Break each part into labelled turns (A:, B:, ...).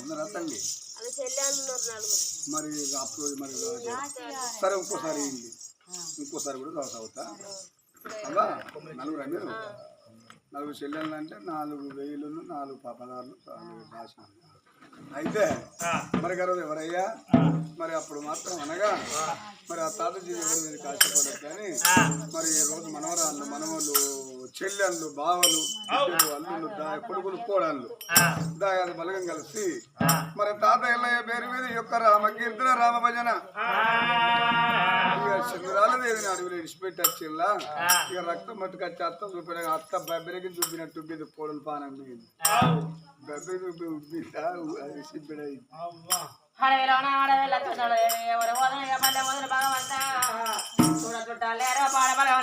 A: ఉన్నారా తల్లి? మరి అప్పుడు మరి సరే ఇంకోసారి ఇంకోసారి కూడా చదువుతా అబ్బా. నలుగురు మీరు నలుగురు చెల్లెళ్ళు అంటే 4,000 4 పదార్లు రాసినాను. అయితే మరి గారు ఎవరయ్యా మరి అప్పుడు మాత్రం అనగా మరి ఆ తాతజీ ఎవరి మీద కాశపడదు కానీ మరి ఈ రోజు మనవరాళ్ళు మనవలు చెల్లెళ్ళు బావలు అల్లుళ్ళు కొడుకులు కోడళ్ళు దాయాది బలగం కలిసి మరి తాత ఎల్లయ్య పేరు మీద ఈ యొక్క రామకీర్తన రామభజన ఇక చంద్రాలదేవిని అడవిలో ఇడిచిపెట్టి వచ్చిల్లా ఇక రక్తం మట్టుకొచ్చి అత్తం చూపిన అత్త బెబ్బరికి చూపినట్టు ఉబ్బింది కోడలు పానం మీద బెబ్బరి చూపి ఉబ్బిందా అది సిబ్బిడైంది.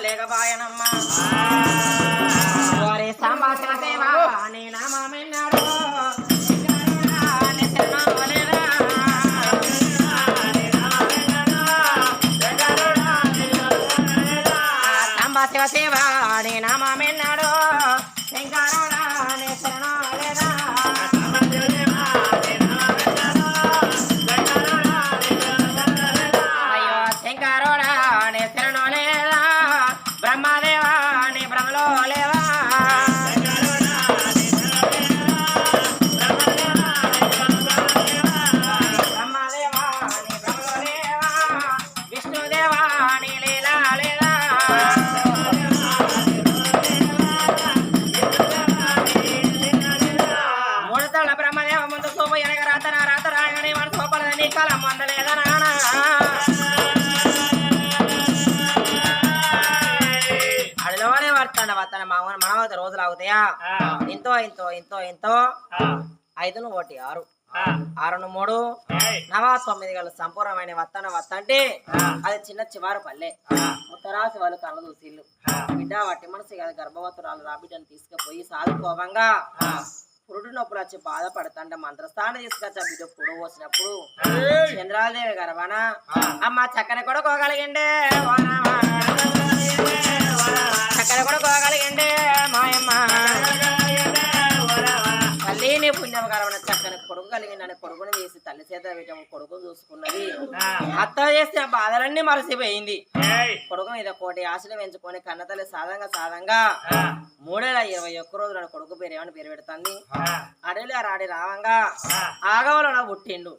B: లేకపోయానమ్మా సంభాషణ సేవా నీ నామన్నాడు సంభాషణ సేవా నీ నామన్నాడు శంకరుడా నీ శరణం లేదా అయ్యో శంకరుడా నీ శరణం లేదా బ్రహ్మదేవా నీ భ్రమలో లేవా బ్రహ్మదేవా నీ భ్రమలో లేవా విష్ణుదేవా నీ లీలా లేదా మూడతల బ్రహ్మదేవ ముందు సోపు ఎనగ రాతన రాత రాయని మన సోపలని కాలం మందలేదా నానా అడిలోనే పడతాడు వస్తాన మనవత రోజులు అవుతాయా ఇంతో ఇంతో ఇంతో ఇంతో 5 1 6 6 3 9 గల సంపూర్ణమైన వత్తన వత్తంటే అది చిన్న చివారు పల్లె ఉత్తరాసి వాళ్ళు కళ్ళ చూసిళ్ళు బిడ్డ వట్టి మనసు కదా గర్భవతురాలు రాబిడ్డని తీసుకుపోయి సాదుకోవంగా పురుడు నొప్పులు వచ్చి బాధపడతాంటే మంత్రస్థానం తీసుకొచ్చి ఆ బిడ్డ పురుడు పోసినప్పుడు చంద్రాలదేవి గర్భన అమ్మ చక్కని కూడా కోగలిగిండే చక్కని కూడా కోగలిగిండే మాయమ్మ తల్లిని పుణ్యం కరవన చక్కని కొడుకు కలిగిందని కొడుకుని చేసి తల్లి చేత పెట్టాము కొడుకు చూసుకున్నది అత్త చేసిన బాధలన్నీ మరసిపోయింది కొడుకు మీద 1 ఆశలు పెంచుకొని కన్నతల్లి సాధంగా 321 రోజులు నా కొడుకు పేరు ఏమని పేరు పెడుతుంది అడవిలో రాడి రావంగా ఆగవలో పుట్టిండు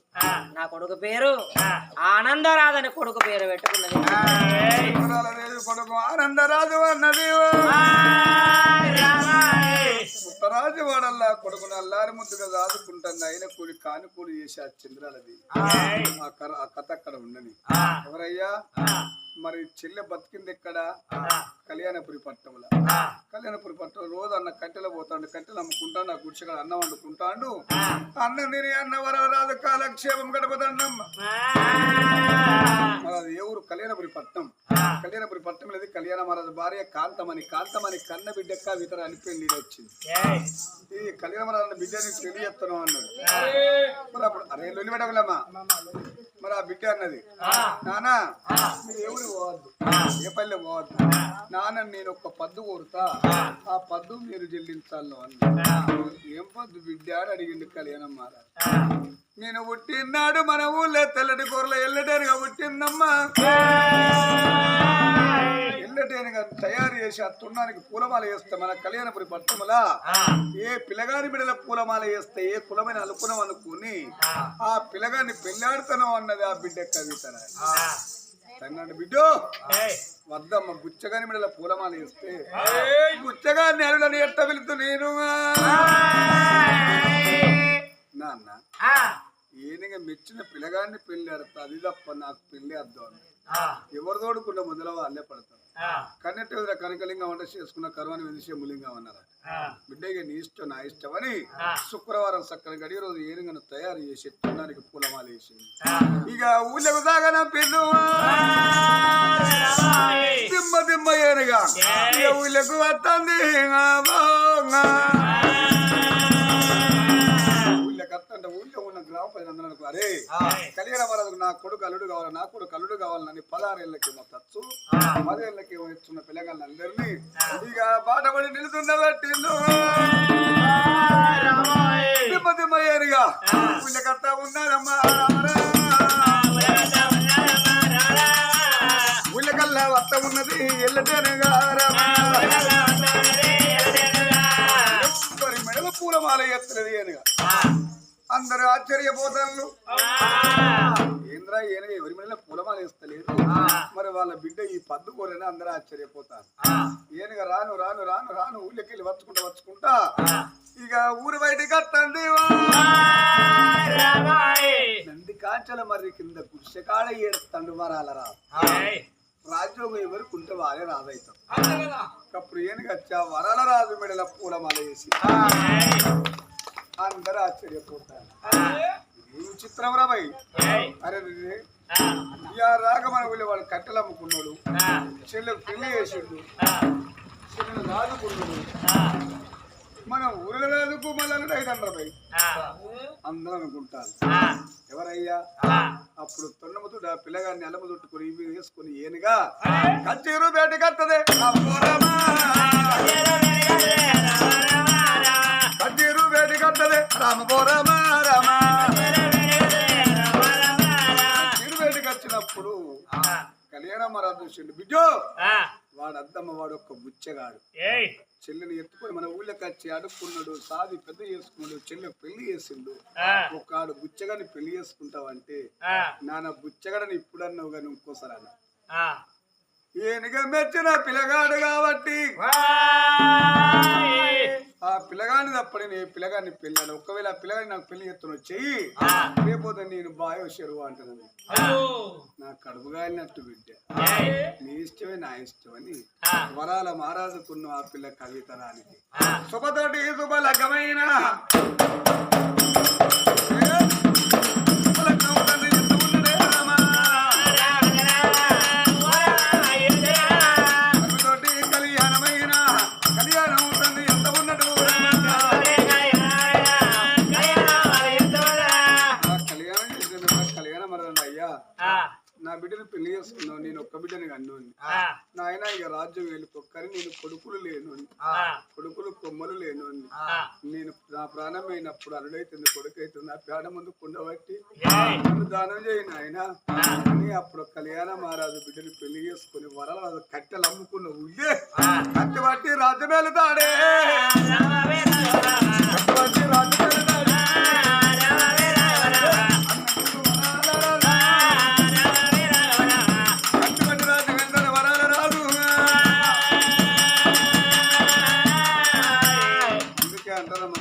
B: నా కొడుకు పేరు ఆనందరాజని కొడుకు పేరు పెట్టుకున్నది
A: ఆనందరాజు అన్నది ఉత్తరాజు వాడల్లా కొడుకుని అల్లారి ముద్దుగా దాదుకుంటాను అయిన కూలి కాని కూలి చేసి ఆ చంద్రాలది ఆ కథ అక్కడ ఉండని ఎవరయ్యా మరి చెల్లె బతికింది ఎక్కడ కళ్యాణపురి పట్టణంలో కళ్యాణపురి పట్టణం రోజు అన్న కట్టెలో పోతాడు కట్టెలు అమ్ముకుంటాడు ఆ గుడిసెగా అన్నం వండుకుంటాడు అన్నం తిని అన్న వరరాదు కాలక్షేపం గడపదన్నమ్మ మరి అది ఏ ఊరు కళ్యాణపురి పట్టణం కళ్యాణపురి పట్టణం లేదు కళ్యాణ మహారాజు భార్య కాంతమని కన్న బిడ్డక్క వితర అనిపోయి నీళ్ళు వచ్చింది ఈ కళ్యాణ మహారాజు బిడ్డని పెళ్లి చెప్తాను అన్నాడు మరి అప్పుడు అరే లొల్లి పెట్టగలమ్మా మరి ఆ బిడ్డ అన్నది నానా మీరు ఎవరు పోవద్దు ఏ పల్లె పోవద్దు నాన్న నేను ఒక పద్దు కోరుతా ఆ పద్దు మీరు చెల్లించాలి అన్న ఏం పద్దు బిడ్డ అని అడిగింది కళ్యాణం మహారాజు నేను పుట్టినాడు మన ఊళ్ళో తెల్లటి కూరలో ఎల్లటేనుగా పుట్టిందమ్మా ఎల్లటేనుగా తయారు చేసి ఆ తున్నానికి పూలమాల వేస్తే మన కళ్యాణపురి పట్టణంలా ఏ పిల్లగాని బిడ్డల పూలమాల వేస్తే ఏ కులమైన అనుకున్నాం అనుకుని ఆ పిల్లగాన్ని పెళ్ళాడుతాను అన్నది ఆ బిడ్డ కవిత తన్నాడు బిడ్డ వద్దమ్మ గుచ్చగాని బిడ్డల పూలమాల వేస్తే గుచ్చగాని అరులని ఎట్ట వెళుతూ నేను నాన్న ఈయనగా మెచ్చిన పిల్లగాన్ని పెళ్లి ఆడతా అది తప్ప నాకు పెళ్లి అర్థం ఎవరు తోడుకున్న మొదల వాళ్ళే పడతారు కన్నెట్టు ఎదుర కనకలింగం వంట చేసుకున్న కరువని విదిశములింగం అన్నారు బిడ్డగా నీ ఇష్టం నా ఇష్టం అని శుక్రవారం సక్కని గడియ రోజు ఏనుగను తయారు చేసి తినడానికి పూలమాల వేసింది ఇక ఊళ్ళకు దాగన పిల్లు దిమ్మ దిమ్మ ఏనుగా ఇక ఊళ్ళకు వస్తుంది ఊళ్ళో ఉన్న గ్రామ ప్రజలందరూ అరే కళ్యాణ మహారాజుకు నా కొడుకు అల్లుడు కావాలి నా కొడుకు అల్లుడు కావాలని 16 ఏళ్ళకేమో తచ్చు 10 ఏళ్ళకేమో ఇస్తున్న పిల్లగాళ్ళందరినీ ఇక బాటపడి నిలుతున్న పెట్టిండు దిమ్మ పుల్లకత్త ఉన్నారమ్మా పుల్లకల్లా వత్త ఉన్నది ఎల్లటేనుగా మరి మెడల పూలమాల ఎత్తలేదు ఏనుగా అందరూ ఆశ్చర్యపోతాను ఏంద్రా ఏనుగా ఎవరి మెడల పూలమాల వేస్తలేదు మరి వాళ్ళ బిడ్డ ఈ పద్దు కోరని అందరూ ఆశ్చర్యపోతారు ఏనుగా రాను రాను రాను రాను ఊళ్ళకెళ్ళి వచ్చుకుంటా ఇక ఊరి బయటికి వస్తుంది నంది కాంచల మరి కింద గుడిసెకాడ ఏడుస్తాడు వరాల రా రాజ్యోగం ఎవరికి ఉంటే వాళ్ళే రాజైతాం అప్పుడు ఏనుగచ్చా వరాల రాజు మెడల పూలమాల వేసి అందరూ ఆశ్చర్యపోతారు ఏం చిత్రం రాబాయి అరే రాగమన వెళ్ళి వాడు కట్టెలు అమ్ముకున్నాడు చెల్లెకు పెళ్లి చేసిండు చెల్లెలు రాదుకున్నాడు మనం ఊరిలో రాదుకు మళ్ళీ అయితాను రాబాయి అందరూ అనుకుంటారు ఎవరయ్యా అప్పుడు తొన్నముతుడు ఆ పిల్లగాన్ని అల్లముదుట్టుకుని ఇవి వేసుకుని ఏనుగా కచ్చేరు బయట కట్టదే కచ్చేరు బయట కట్టదే రామపోరమా రామా కచ్చేరు బయటకు వచ్చినప్పుడు కళ్యాణ మహారాజు చూసిండు బిడ్డో వాడు అద్దమ్మ వాడు ఒక్క బుచ్చగాడు చెల్లెని ఎత్తుకొని మన ఊళ్ళకి వచ్చి అడుక్కున్నాడు సాది పెద్ద చేసుకున్నాడు చెల్లెకు పెళ్లి చేసిండు ఒక్కడు బుచ్చగాని పెళ్లి చేసుకుంటావంటే నాన్న బుచ్చగాడని ఇప్పుడన్నావు కానీ ఇంకోసారి అన్న ఏనుగా మెచ్చిన పిల్లగాడు కాబట్టి ఆ పిల్లగాని తప్పని నేను పిల్లగాన్ని పెళ్ళాను ఒకవేళ ఆ పిల్లగాని నాకు పెళ్లి ఎత్తున చెయ్యి లేకపోతే నేను బాయో చెరువు అంటున్నాను నా కడుపు కాలినట్టు బిడ్డ నీ ఇష్టమే నా ఇష్టమని వరాల మహారాజుకున్న ఆ పిల్ల కవితరానికి శుభతోటి శుభలగ్గమైన నా బిడ్డను పెళ్లి చేసుకున్నావు నేను ఒక్క బిడ్డని కన్నాను నాయన ఇక రాజ్యం వెళ్ళిపోకని నేను కొడుకులు లేను కొడుకులు కొమ్మలు లేను నేను నా ప్రాణం అయినప్పుడు అల్లుడైతుంది కొడుకు అవుతుంది నా పేడ ముందు కుండబట్టి నన్ను దానం చేయను ఆయన అని అప్పుడు కళ్యాణ మహారాజు బిడ్డని పెళ్లి చేసుకుని వరరాజు కట్టెలు అమ్ముకున్న ఉయ్యే కట్టె బట్టి రాజ్యం వెళ్తాడే రాజ్యం వెళ్తాడే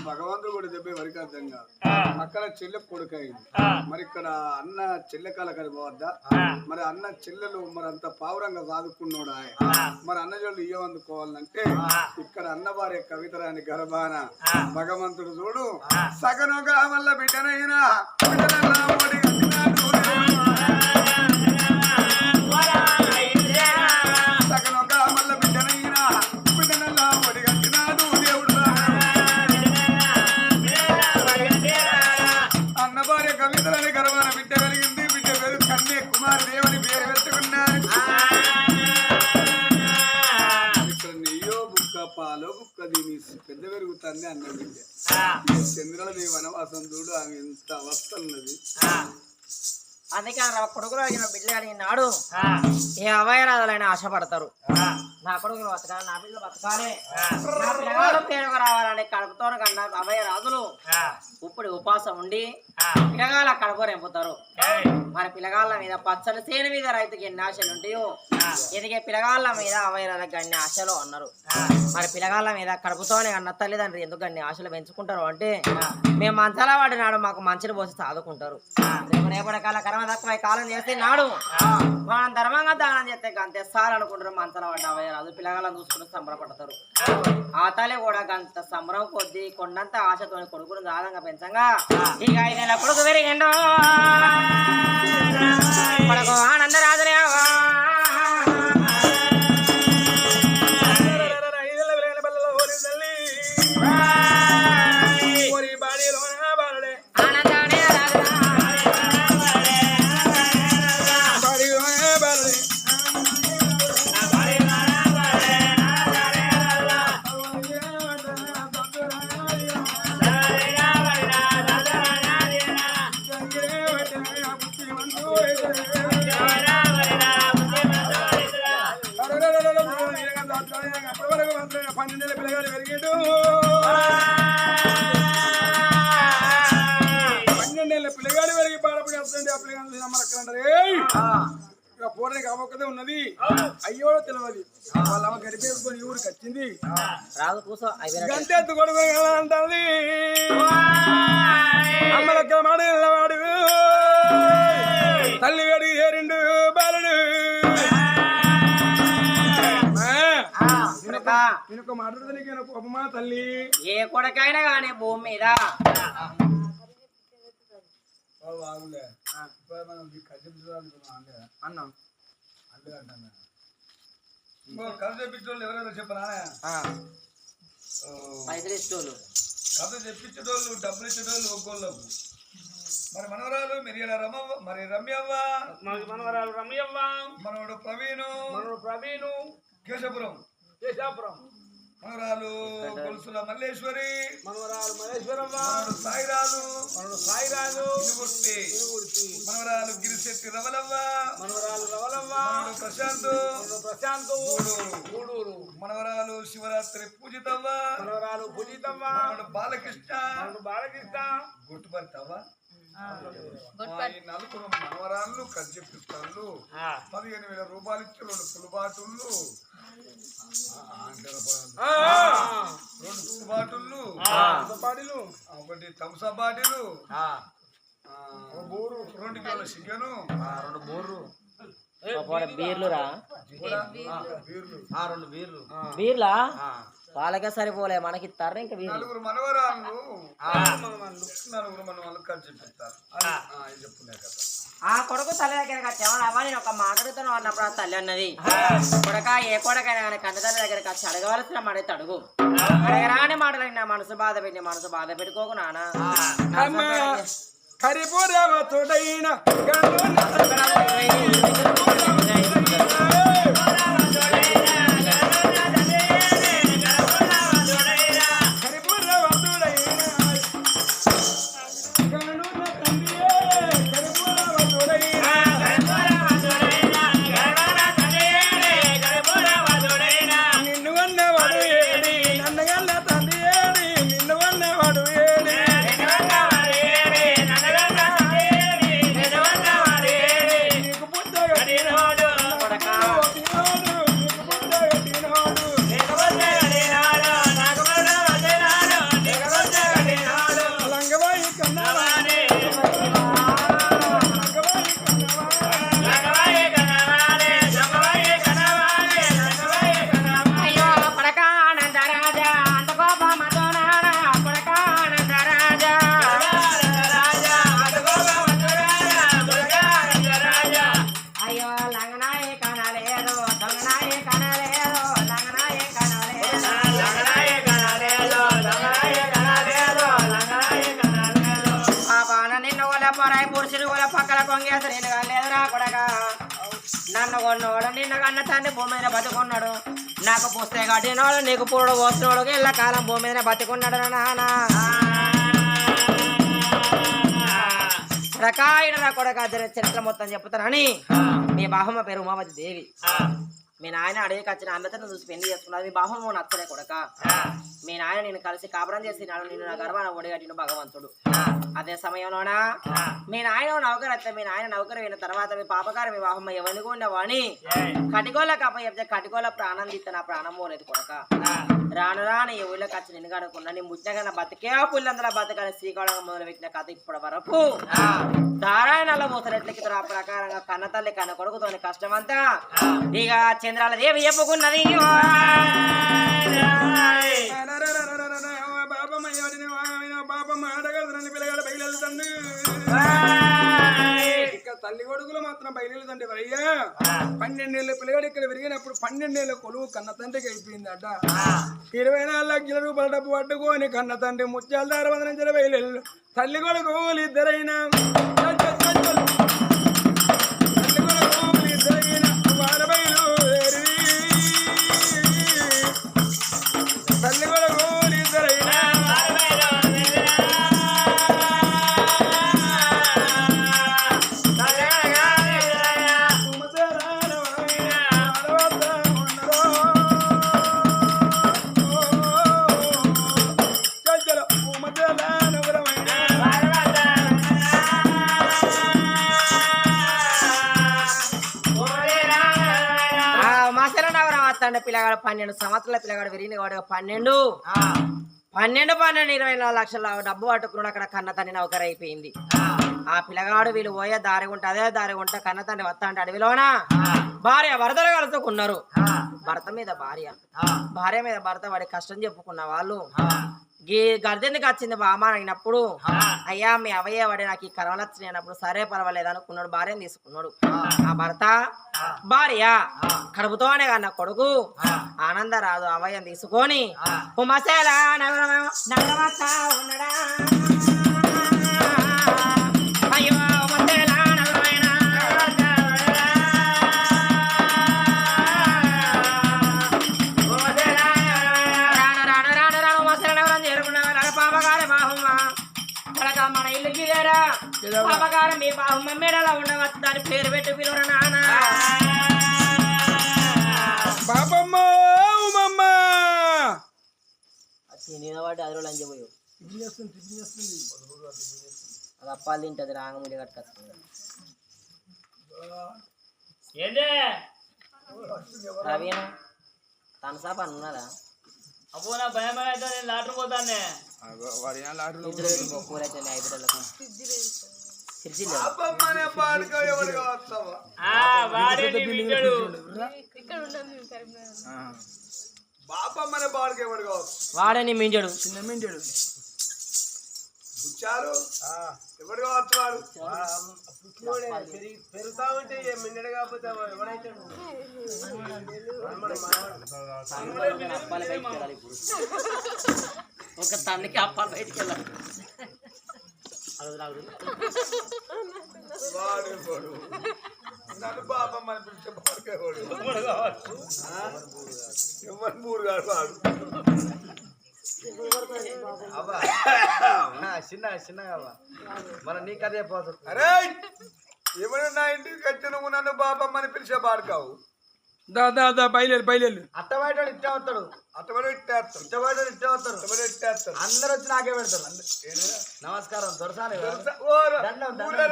A: భగవంతుడు కూడా చెప్పే వరకు అర్థం కాదు అక్కడ చెల్లె కొడుకు అయింది మరి ఇక్కడ అన్న చెల్లె కాలకని పోవద్దా మరి అన్న చెల్లెలు మరి అంత పావురంగా సాదుకున్నాడు మరి అన్న జోళ్ళు ఇయ్యవందుకోవాలంటే ఇక్కడ అన్న వారి కవితరాని గర్భాన భగవంతుడు చూడు సగనుగా వల్ల బిడ్డనైనా సగనుగా మల్ల బిడ్డనైనా బిడ్డనల్లా ఒడిగట్టినాడు దేవుడు కవితలని గర్వాన బిడ్డ కలిగింది బిడ్డ పేరు కన్నే కుమార్ దేవుని పేరు పెట్టుకున్నారు ఇక్కడ నెయ్యో బుక్క పాలో బుక్క దీని పెద్ద పెరుగుతుంది అన్న బిడ్డ చంద్రులదేవి వనవాసం చూడు ఆమె ఎంత అవస్థలున్నది
B: అందుకే కొడుకులు అడిగిన బిడ్డలు అడిగినాడు ఏ అభయరాజులైనా ఆశపడతారు నా కొడుకులు బతకాలి నా బిడ్డలు బతకాలి నా పిల్లగాడు పేరుకు రావాలని కడుపుతో కన్నా అభయరాజులు ఇప్పుడు ఉపాసం ఉండి పిల్లగాళ్ళ కడుపు రెంపుతారు మరి పిల్లగాళ్ళ మీద పచ్చని సేను మీద రైతుకి ఎన్ని ఆశలు ఉంటాయో ఎదిగే పిల్లగాళ్ళ మీద అభయరాజులకు అన్ని ఆశలు అన్నారు మరి పిల్లగాళ్ళ మీద కడుపుతోనే అన్న తల్లిదండ్రులు ఎందుకు అన్ని ఆశలు పెంచుకుంటారు అంటే మేము మంచాల వాడినాడు మాకు మంచిని పోసి సాదుకుంటారు రేపటి కాల కర్మ తక్కువ కాలం చేస్తే నాడు మనం ధర్మంగా దానం చేస్తే గంత ఎస్సాలనుకుంటారు మంచాల వాడిన అభయరాజు పిల్లగాళ్ళని చూసుకుని సంబరపడతారు ఆ తల్లి కూడా గంత సంబరం కొద్ది కొండంత ఆశతో కొడుకును దాదంగా పెంచంగా ఇక 5 నెలల కొడుకు పెరిగిండు కొడుకు ఆనందరాజునే
A: పోరానికి అవకదే ఉన్నది అయ్యో తెలియదు వాళ్ళ అమ్మ గడిపేసుకొని ఈ ఊరికి వచ్చింది
B: రాదు కూసో
A: గంటెత్తు కొడుకు అంటుంది అమ్మలక్క మాడవాడు తల్లి గడి ఏరిండు బాలుడు నేను మాట్లాడదానికి కోపమా తల్లి
B: ఏ కొడకైనా కానీ భూమి మీద
A: అన్నాం కథ చెప్పించోళ్ళు ఎవరైనా చెప్పరా
B: పైసలు ఇష్టోళ్ళు
A: కథ చెప్పించేటోళ్ళు డబ్బులు ఇచ్చేటోళ్ళు ఒక్కోళ్ళకు మరి మనవరాలు మిరియాల రమవ్వ మరి రమ్యవ్వ
C: మనవరాలు రమ్యవ్వ
A: మనవడు ప్రవీణు కేశపురం మనవరాలు గొలుసుల మల్లేశ్వరి
C: మనవరాలు మహేశ్వరవ్వ
A: సాయిరాజు ఇనుగుర్తి మనవరాలు గిరిశెట్టి రవలవ్వ మనవడు ప్రశాంత్ గూడూరు మనవరాలు శివరాత్రి పూజితవ్వ మనవడు బాలకృష్ణ గుర్తుపడతావా ఈ నలుగురు మనవరాళ్ళు కజ్జిపిస్తాళ్ళు 15,000 రూపాయలు ఇచ్చి 2 పుల్ బాటిళ్ళు 2 పుల్ బాటిళ్ళు 1 థమ్స్ అప్ బాటిలు 2 కిలోల చికెను 2 బోర్లు
B: బీర్లురా
A: 2
B: బీర్లా వాళ్ళకే సరిపోలే మనకి ఇస్తారు ఇంకా
A: నలుగురు మనవరాళ్ళు కజ్జిపిస్తారు
B: ఆ కొడుకు తల్లి దగ్గరికి వచ్చామని అవ్వ నేను ఒక మాట్లాడుతాను అన్నప్పుడు ఆ తల్లి అన్నది కొడక ఏ కొడకైనా కానీ కన్న తల్లి దగ్గరికి వచ్చి అడగవలసిన మాట అడుగు అడగరాని మాటలకి నా మనసు బాధ పెట్టుకోకు నానా పురుషులు కూడా పక్కల కొంగేసరి లేదురా కొడక నన్ను కొన్నోడు నిన్న కన్న తండ్రి భూమి మీద బతుకున్నాడు నాకు పుస్తే కట్టినోడు నీకు పూడు పోసినోడు ఇళ్ళ కాలం భూమి మీద బతుకున్నాడు నాన్న రకాయన కొడక చరిత్ర మొత్తం చెప్తానని మీ బాహమ్మ పేరు ఉమావతి దేవి మీ నాయన అడవికి వచ్చిన అందరిని చూసి పెళ్లి చేసుకున్నాడు మీ బాహమ్మ నచ్చలే కొడక మీ నాయన నేను కలిసి కాపురం చేసినాడు నేను నా గర్వాన ఒడిగట్టిన భగవంతుడు అదే సమయంలోనా మీ నాయన నౌకరు మీ నాయన నౌకరు అయిన తర్వాత మీ పాపగారు మీ బాహమ్మ ఎవరిని ఉండేవాని కటిగోళ్ళ కప్ప చెప్తే కటిగోళ్ళ ప్రాణం తీస్తే నా ప్రాణం పోలేదు కొడక రాను రాని ఊళ్ళోకి వచ్చి నిన్ను కనుక్కున్నా నీ ముచ్చగా బతికే పుల్లందరూ బతకాలని శ్రీకాళంగా మొదలు పెట్టిన కథ ఇప్పటి వరకు దారాయణలో మూసరెట్లకి ఆ ప్రకారంగా కన్న తల్లి కన్న కొడుకుతోని కష్టమంతా ఇక చంద్రాల దేవి చెప్పుకున్నది
A: తల్లి కొడుకులు మాత్రం బయలుదండి అయ్యా 12 ఏళ్ళ పిల్లగాడు ఇక్కడ విరిగినప్పుడు 12 ఏళ్ళ కొలువు కన్న తండ్రికి అయిపోయిందట 24 లక్షల రూపాయల డబ్బు పట్టుకొని కన్న తండ్రి ముత్యాల దార వందనం బయలు తల్లి కొడుకులు ఇద్దరైనా తల్లి కొడుకులు ఇద్దరైనా
B: పిల్లగాడు 12 సంవత్సరాల పిల్లగాడు విరిగిన వాడు 12 24 లక్షల డబ్బు పట్టుకున్నాడు. అక్కడ కన్న తండ్రి నౌకరు అయిపోయింది. ఆ పిల్లగాడు వీళ్ళు పోయే దారి ఉంటే అదే దారి ఉంటే కన్న తండ్రి వస్తా అంటే అడవిలోన భార్య భర్తలు కలుసుకున్నారు. భర్త మీద భార్య, భార్య మీద భర్త వాడి కష్టం చెప్పుకున్న వాళ్ళు గర్దెందుకు వచ్చింది బామ్మ అయినప్పుడు, అయ్యా మీ అవయ్య వాడి నాకు ఈ కరవలు వచ్చినాయి అన్నప్పుడు సరే పర్వాలేదు అనుకున్నాడు. భార్యను తీసుకున్నాడు. ఆ భర్త భార్య కడుపుతోనే కన్నా కొడుకు ఆనందరాదు అవయ్యను తీసుకొని ఉమసేల నగరమత్తా ఉన్నడా. అయ్యో ఉమసేల నగరమైన మన ఇల్లుకి లేరా పాపగారు మీ బాహుమ్మ మేడలా ఉండవచ్చు. దాని పేరు పెట్టి పిలువరు నాన్న.
C: బాబమ్మ ఉమమ్మ
B: తినేవాటి అది రోజులు అంచిపోయావు. అది అప్పాలు తింటది రాంగముడి కట్టుకొస్తుంది. రవీణ తనసాప అని ఉన్నదా?
C: అబ్బో నా భయం అయితే నేను లాటరీ పోతానే.
B: కూరైతే 5 రోజులకు వాడని మింజడు చిన్న మింజడు
A: ఎవరు కావచ్చు వాడు
C: పెరుగుతా ఉంటే మిన్నడు కాకపోతే ఎవరైతే
B: అప్పాలు బయటికి వెళ్ళాలి. ఇప్పుడు ఒక తన్నికి అప్పాలు బయటికి వెళ్ళాలి.
A: నన్ను బాబమ్మ అని పిలిచే బాడుకేవాడు ఎవరు మూడు కాడు వాడు.
C: చిన్న చిన్నగా మన నీ కదే పోతుంది.
A: అరే ఎవరు నా ఇంటికి వచ్చి నువ్వు నన్ను బాబమ్మని పిలిచే బాడుకావు.
C: దా బయలు
A: అట్టబయట ఇట్టే వస్తాడు, అట్టబడి ఇట్టేస్తాడు, ఇట్టబడి ఇట్టే వస్తాడు, ఇట్టబడి ఇట్టేస్తాడు.
C: అందరు వచ్చి నాకే పెడతారు. నమస్కారం దొరసాలి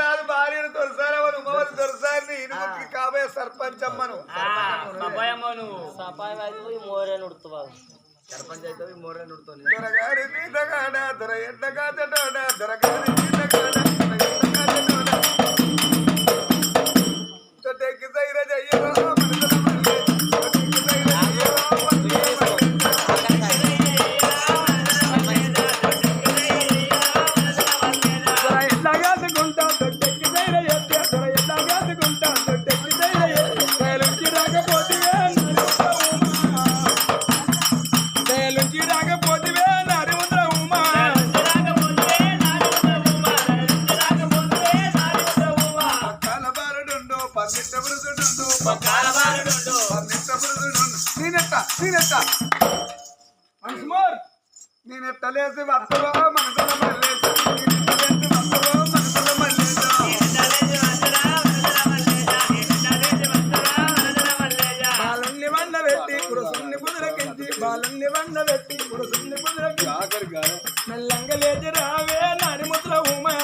A: రాదు భార్యను దొరసారవను మమ్మల్ని దొరసారిని ఇనుముకి కాబోయే సర్పంచ్ అమ్మను
B: మోరే నుడుతున్నావు.
C: సర్పంచ్ అయితే మోరే నుడుతుంది.
A: దొరగారి తీతగాడ దొర ఎద్దగా తటోడ దొరగారి తీతగాడ తొట్టెక్కి సైర జయ్యరో మనసుల మల్లె తొట్టెక్కి సైర జయ్యరో మనసుల మల్లె దొర ఎల్లగాదుకుంటా తొట్టెక్కి సైర ఎత్తే దొర ఎల్లగాదుకుంటా తొట్టెక్కి సైర ఎత్తే తేలుకి రాకపోతివే తేలుకి రాకపోతివే నరిముద్ర ఉమా పక్కల బారుడుండు పన్నిట్ట బురుదుడుండు పక్కల బారుడుండు పన్నిట్ట బురుదుడుండు నేనెట్ట వన్స్ మోర్ నేనెట్ట లేసి వస్తవో మనసుల మల్లేస నేనెట్ట లేసి వస్తవో మనసుల మల్లేస బాలన్ని వన్న పెట్టి కురుసున్ని కుదురకించి బాలన్ని వన్న పెట్టి కురుసున్ని కుదురకించి మెల్లంగా లేచి రావే నరిముద్ర ఉమా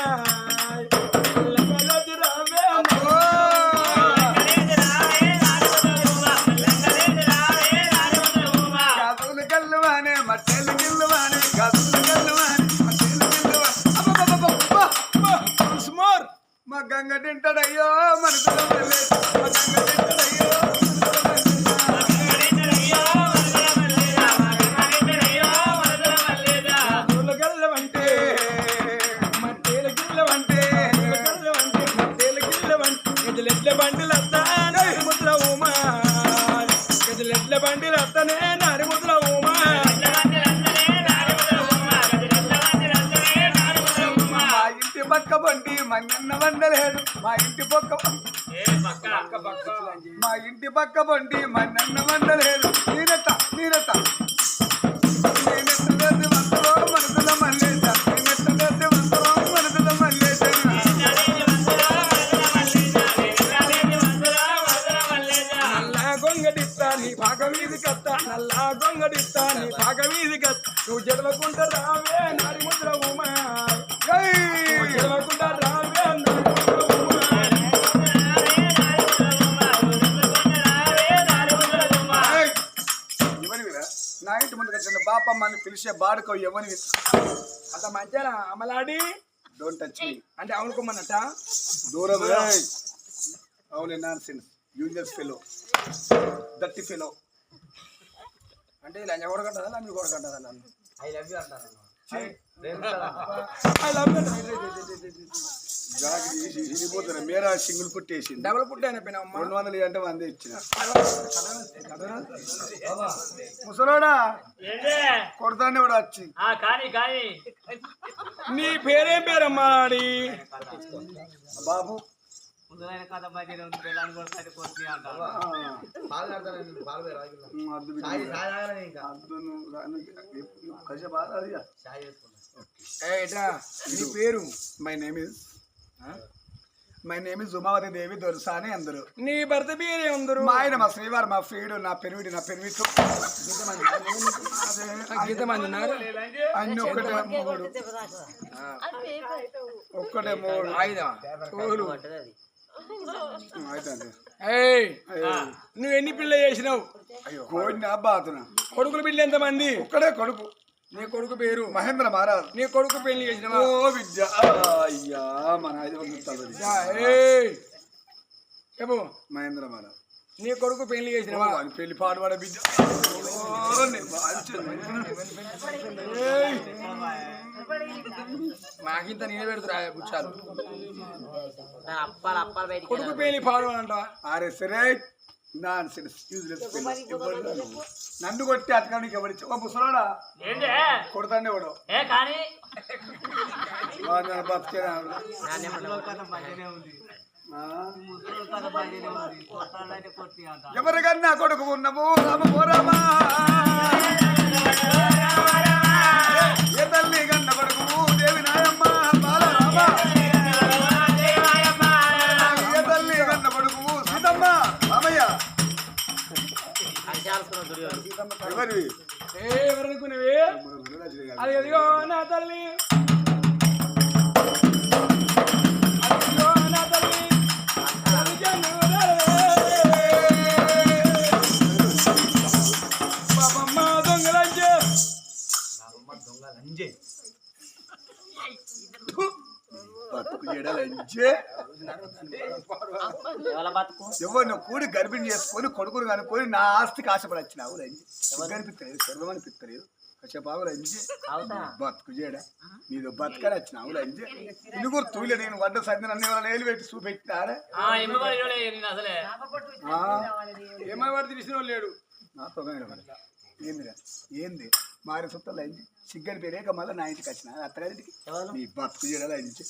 A: మెల్లంగా లేచి రావే గదులు గల్లువానే మట్టెలు గిల్లువానే గదులు గల్లువానే మట్టెలు గిల్లువానే మా గంగ తింటాడయ్యో మనసులో మల్లేస మా గంగ తింటాడయ్యో బండిలు వస్తానే నరిముద్ర ఉమా గజలెట్ల బండిలు వస్తానే నరిముద్ర ఉమా మా ఇంటి పక్క బండి మన్నన్న వండలేడు మా ఇంటి పక్క మా ఇంటి పక్క బండి మన్నన్న వండలేడు నేనెట్ట నేనెట్ట వేసి వస్తలో మనసుల మల్లేస నేనెట్ట వేసి వస్తలో మనసుల మల్లేస నీ భాగమీది కత్త నల్లా గొంగడిస్తా నీ భాగమీది కత్త నువ్వు జడవకుండా రావే నరిముద్ర ఉమా జడవకుండా రావే నరిముద్ర ఉమా పిలిచే బాడుకో ఎవరిని
D: అంత మంచిగా అమలాడి
A: డోంట్ టచ్ మీ
D: అంటే అవునుకోమన్నట్ట
A: దూరం అవును నాన్ సెన్స్ యూజ్లెస్ ఫెలో దట్టి ఫెలో
D: అంటే లంజ కొడకంటదా నన్ను కొడకంటదా నన్ను
C: ఐ లవ్ యూ అంటాను
D: I love you.
A: జాగి ఇరిపోతారు మేరా సింగిల్ పుట్టేసింది
D: డబుల్ పుట్టి అయిపోయినా
A: 200 అంటే 100 ఇచ్చిన ముసలోడా కొడతానే కూడా వచ్చి
C: కానీ
D: నీ పేరేం పేరమ్మా ఆడి
A: బాబు
D: నీ పేరు
A: మై నేమ్ ఇస్ ఉమావతి దేవి దొరసాని అందరు
D: నీ భర్త పేరే అందరు
A: మా ఆయన మా శ్రీవారు మా ఫ్రీడు నా పెనివిటి
D: గీత మంది ఉన్నారు
A: అన్ని ఒక్కటే మూడు
D: ఐదా తోలు
A: అయితే
D: నువ్వు ఎన్ని పిల్ల చేసినావు
A: కోడినా బాతున
D: కొడుకుల పిల్ల ఎంతమంది
A: ఒక్కడే కొడుకు
D: నీ కొడుకు పేరు
A: మహేంద్ర మహారాజ్
D: నీ కొడుకు పెళ్లి చేసినావా
A: ఓ విద్య అయ్యా మన 500
D: చెప్పు
A: మహేంద్ర మహారాజ్
D: నీ కొడుకు పెళ్లి చేసినావా
A: పెళ్లి పాడువాడ బిడ్డ
D: మాకింత నేను పెడుతురా బుచ్చాలు
B: అప్పాలు అప్పాలు బయటికి
D: కొడుకు పెళ్లి పాడవాలంట
A: అరే సరే నాన్ సెన్స్ యూజ్లెస్ నన్ను కొట్టి అతకానికి ఎవరిచ్చా ఓ ముసలాడా కొడతానే వాడు బతికే ఎవరికన్నా కొడుకు ఉన్నాము రామ పోరామా ఏ తల్లి కన్న కొడుకు దేవి నాయమ్మ బాలరామ ఏ తల్లి కన్న కొడుకు సీతమ్మ రామయ్య ఎవరివి
D: ఎవరనుకునేవి అది ఎదిగో నా తల్లి
A: ఎవరు కూడి గర్భిణి చేసుకొని కొడుకుని కనుక్కొని నా ఆస్తికి ఆశపడి వచ్చినావు రంజి కనిపిస్తలేదు సర్వం అనిపిస్తలేదు కాసేపు రంజి బతుకు చేయడా నీదో బతుకని వచ్చినావు రంజి ఇనుగురు తూలే నేను వడ్డ సర్ది నన్ను ఎవరైనా ఏలు పెట్టి చూపెట్టినారా
D: ఏమై వాడు తెలిసిన లేడు
A: నా తొగ ఏందిరా ఏంది మారి సుత్తలు అయింది సిగ్గని పెరిగాక మళ్ళీ నా ఇంటికి వచ్చిన అత్తగారింటికి నీ బతుకు చేయడా అయింది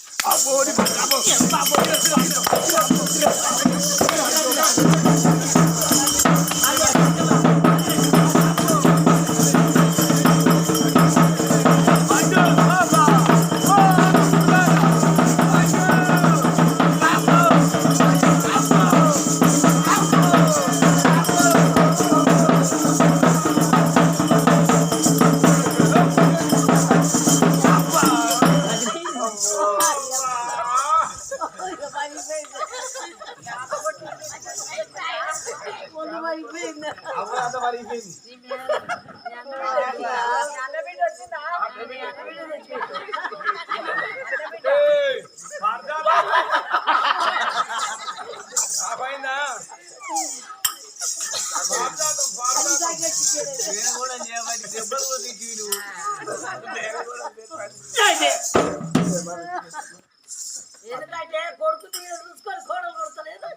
B: ఎందుకంటే కొడుకు తీర చూసుకొని కోడలు కొడతలేదు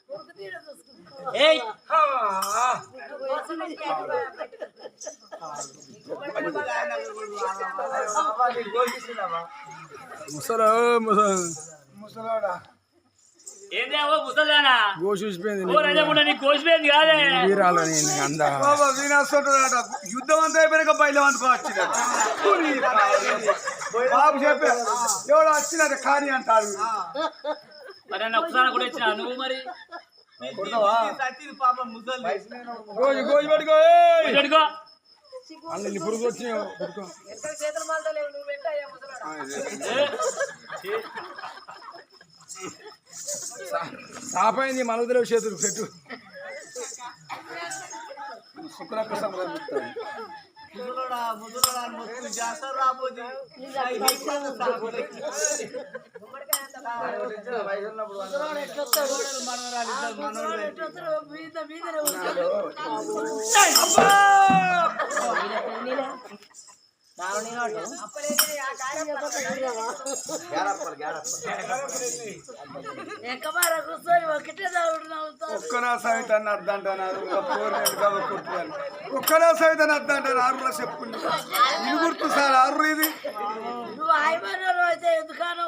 B: కొడుకు తీర చూసుకుంటా ముసలాడా
C: ఏందేవో ముసలానా
D: గోసిపోయింది
C: కోసిపోయింది కాదే
D: వీరాలని అందా
A: యుద్ధం అంతా అయిపోయాక బయలు అనుకోవచ్చు బాబు చెప్పే ఎవడో వచ్చినట్టు కానీ అంటాడు
C: మరి ఒకసారి కూడా ఇచ్చిన నువ్వు మరి
D: గోజు పట్టుకో
C: పెట్టుకో
D: అన్ని పురుగు వచ్చినాయి
B: చేతులు మాల్తలేవు నువ్వు పెట్టాయా ముసలాడా
D: సాపైంది మనదలేవు చేతులు పెట్టు
A: శుక్రప్రసం ఒక్కనా సవితాన్ని అద్దంటాను ఒక్కనా సవితాన్ని అద్దంటాను ఆరులో చెప్పుంది ఇది గుర్తు సార్ ఆరు ఇది
E: నువ్వు ఆయమన్నారు అయితే ఎందుకను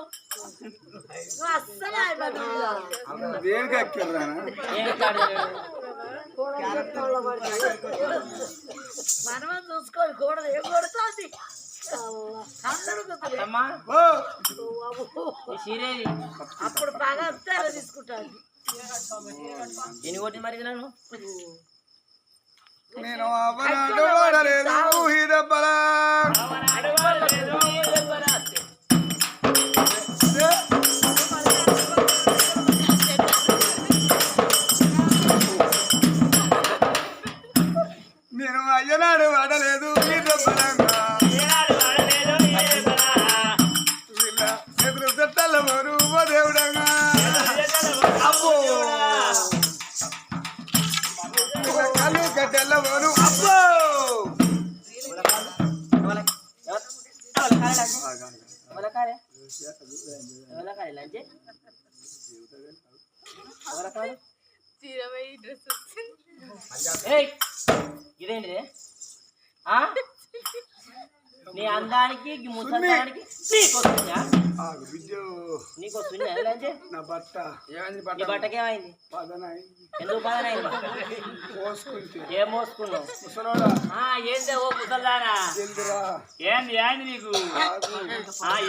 E: నువ్వు అస్సలు ఆయమన్నారు
A: దేనికి ఎక్కిర్రా
E: మనమని చూసుకోవాలి కూడదు ఏం కొడుతుంది అందరూ గుర్తులే. అప్పుడు బాగా వస్తే అలా తీసుకుంటాను
B: ఎన్ని కొట్టి మరి నన్ను
A: నేను అవనాడు వాడలేదు ఊహిదబ్బలా నేను అయ్యనాడు వాడలేదు ఈ దెబ్బలంగా వీళ్ళ ఎదురు చెట్టల మరు ఓ దేవుడంగా అబ్బో కళ్ళు గడ్డెల్ల మరు అబ్బో
B: ఇదేంటిది నీ అందానికి ముసలానికి నీకు వస్తుంది
A: నా బట్ట
B: నీ బట్టకేమైంది ఎందుకు పదనైంది
A: పోసుకుంటే
B: ఏం మోసుకున్నావు
A: ముసలోడా
B: ఏంది ఓ ముసల్దానా
A: జల్దిరా
F: ఏంది ఏంది నీకు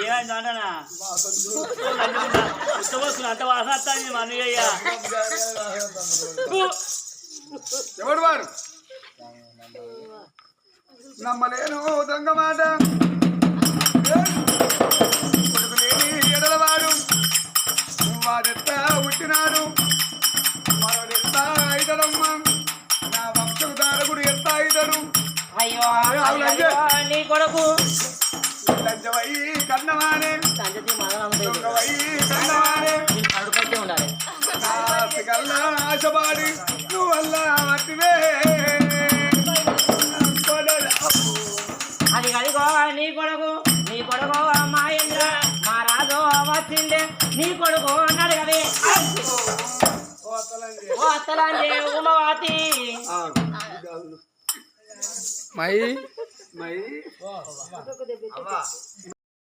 F: ఏమైంది అంటానా ఉత్తవస్తున్నా అంత వాసన వస్తుంది మా అన్నయ్య
A: ఎవడు వాడు నమ్మలేను దొంగ మాట కొడుకులేని ఎడలవాడు వాడెత్త పుట్టినాడు మరొడెత్త అయితడమ్మ నా వంశధారకుడు ఎత్త అయితడు
B: అయ్యో నీ కొడుకు
A: లంచవై కన్నవానే
B: సంజతి మదనం
A: దొంగవై కన్నవానే
B: అడుగుతూ ఉండాలి
A: నాసికల్లా ఆశపాడి నువ్వల్లా మట్టివే
B: అది కదిగో నీ కొడుకు మహేంద్ర మా రాజు వచ్చిండే నీ కొడుకు అన్నాడు కదే ఓ అత్తలాంటి ఉమవాతి
A: మై మై